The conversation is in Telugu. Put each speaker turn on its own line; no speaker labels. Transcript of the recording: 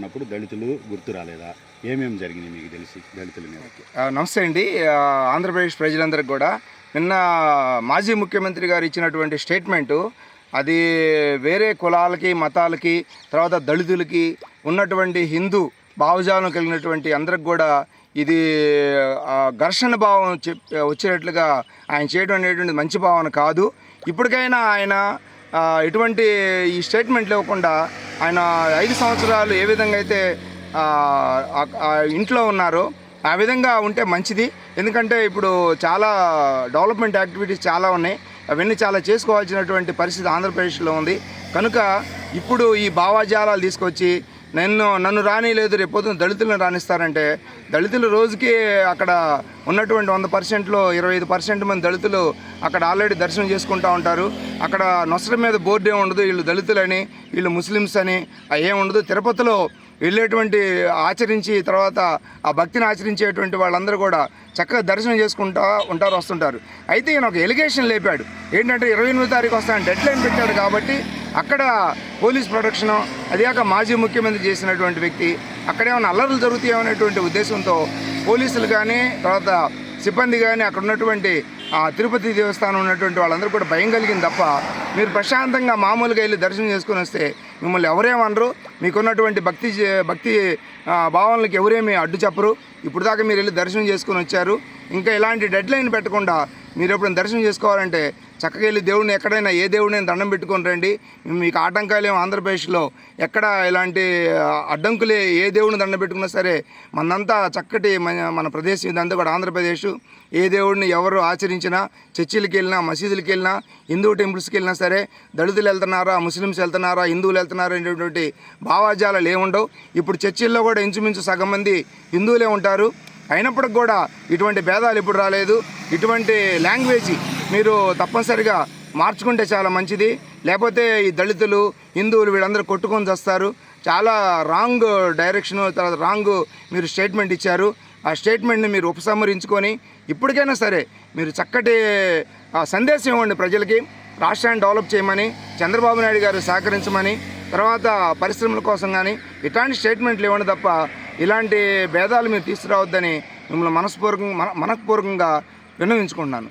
చేసినప్పుడు దళితులు గుర్తు రాలేదా? ఏమేమి జరిగినాయి మీకు తెలిసి దళితుల మీద?
నమస్తే అండి. ఆంధ్రప్రదేశ్ ప్రజలందరికీ కూడా నిన్న మాజీ ముఖ్యమంత్రి గారు ఇచ్చినటువంటి స్టేట్మెంటు అది వేరే కులాలకి మతాలకి తర్వాత దళితులకి ఉన్నటువంటి హిందూ భావజాలం కలిగినటువంటి అందరికి కూడా ఇది ఘర్షణ భావం వచ్చేటట్లుగా ఆయన చేయడం అనేటువంటి మంచి భావన కాదు. ఇప్పటికైనా ఆయన ఎటువంటి ఈ స్టేట్మెంట్లు ఇవ్వకుండా ఆయన 5 సంవత్సరాలు ఏ విధంగా అయితే ఇంట్లో ఉన్నారో ఆ విధంగా ఉంటే మంచిది. ఎందుకంటే ఇప్పుడు చాలా డెవలప్మెంట్ యాక్టివిటీస్ చాలా ఉన్నాయి, అవన్నీ చాలా చేసుకోవాల్సినటువంటి పరిస్థితి ఆంధ్రప్రదేశ్లో ఉంది. కనుక ఇప్పుడు ఈ భావజాలాలు తీసుకొచ్చి నన్ను రానిలేదు రేపొద్దున దళితులను రాణిస్తారంటే, దళితులు రోజుకి అక్కడ ఉన్నటువంటి 100%లో 25% మంది దళితులు అక్కడ ఆల్రెడీ దర్శనం చేసుకుంటూ ఉంటారు. అక్కడ నొసట మీద బోర్డు ఏమి ఉండదు, వీళ్ళు దళితులని వీళ్ళు ముస్లిమ్స్ అని ఏముండదు. తిరుపతిలో వెళ్ళేటువంటి ఆచరించి తర్వాత ఆ భక్తిని ఆచరించేటువంటి వాళ్ళందరూ కూడా చక్కగా దర్శనం చేసుకుంటూ ఉంటారు, వస్తుంటారు. అయితే ఈయన ఒక ఎలిగేషన్ లేపాడు. ఏంటంటే 28వ తారీఖు వస్తానని డెడ్ లైన్ పెట్టాడు కాబట్టి అక్కడ పోలీస్ ప్రొటెక్షను, అదిగాక మాజీ ముఖ్యమంత్రి చేసినటువంటి వ్యక్తి అక్కడ ఏమైనా అల్లర్లు జరుగుతాయనేటువంటి ఉద్దేశంతో పోలీసులు కానీ తర్వాత సిబ్బంది కానీ అక్కడ ఉన్నటువంటి తిరుపతి దేవస్థానం ఉన్నటువంటి వాళ్ళందరూ కూడా భయం కలిగింది తప్ప, మీరు ప్రశాంతంగా మామూలుగా వెళ్ళి దర్శనం చేసుకుని వస్తే మిమ్మల్ని ఎవరేమనరు, మీకున్నటువంటి భక్తి భావనలకు ఎవరేమీ అడ్డు చెప్పరు. ఇప్పుడు దాకా మీరు వెళ్ళి దర్శనం చేసుకుని వచ్చారు, ఇంకా ఇలాంటి డెడ్ లైన్ పెట్టకుండా మీరు ఎప్పుడైనా దర్శనం చేసుకోవాలంటే చక్కగా వెళ్ళి దేవుడిని ఎక్కడైనా ఏ దేవుడిని దండం పెట్టుకొని రండి. మీకు ఆటంకాలేమో ఆంధ్రప్రదేశ్లో ఎక్కడ ఇలాంటి అడ్డంకులే ఏ దేవుడిని దండం పెట్టుకున్నా సరే మనంతా చక్కటి మన ప్రదేశం ఇదంతా కూడా ఆంధ్రప్రదేశ్. ఏ దేవుడిని ఎవరు ఆచరించినా, చర్చిలకి వెళ్ళినా, మసీదులకి వెళ్ళినా, హిందూ టెంపుల్స్కి వెళ్ళినా సరే దళితులు వెళ్తున్నారా, ముస్లిమ్స్ వెళ్తున్నారా, హిందువులు వెళ్తున్నారా అనేటువంటి భావజాలాలు ఏముండవు. ఇప్పుడు చర్చిల్లో కూడా ఇంచుమించు సగం మంది హిందువులే ఉంటారు. అయినప్పటికి కూడా ఇటువంటి భేదాలు ఇప్పుడు రాలేదు. ఇటువంటి లాంగ్వేజ్ మీరు తప్పనిసరిగా మార్చుకుంటే చాలా మంచిది. లేకపోతే ఈ దళితులు హిందువులు వీళ్ళందరూ కొట్టుకొని చేస్తారు. చాలా రాంగ్ డైరెక్షను, తర్వాత రాంగ్ మీరు స్టేట్మెంట్ ఇచ్చారు. ఆ స్టేట్మెంట్ని మీరు ఉపసంహరించుకొని ఇప్పటికైనా సరే మీరు చక్కటి సందేశం ఇవ్వండి ప్రజలకి. రాష్ట్రాన్ని డెవలప్ చేయమని, చంద్రబాబు నాయుడు గారు సహకరించమని, తర్వాత పరిశ్రమల కోసం కానీ ఇట్లాంటి స్టేట్మెంట్లు ఇవ్వండి తప్ప ఇలాంటి భేదాలు మీరు తీసుకురావద్దని మిమ్మల్ని మనస్పూర్వకంగా విన్నవించుకుంటున్నాను.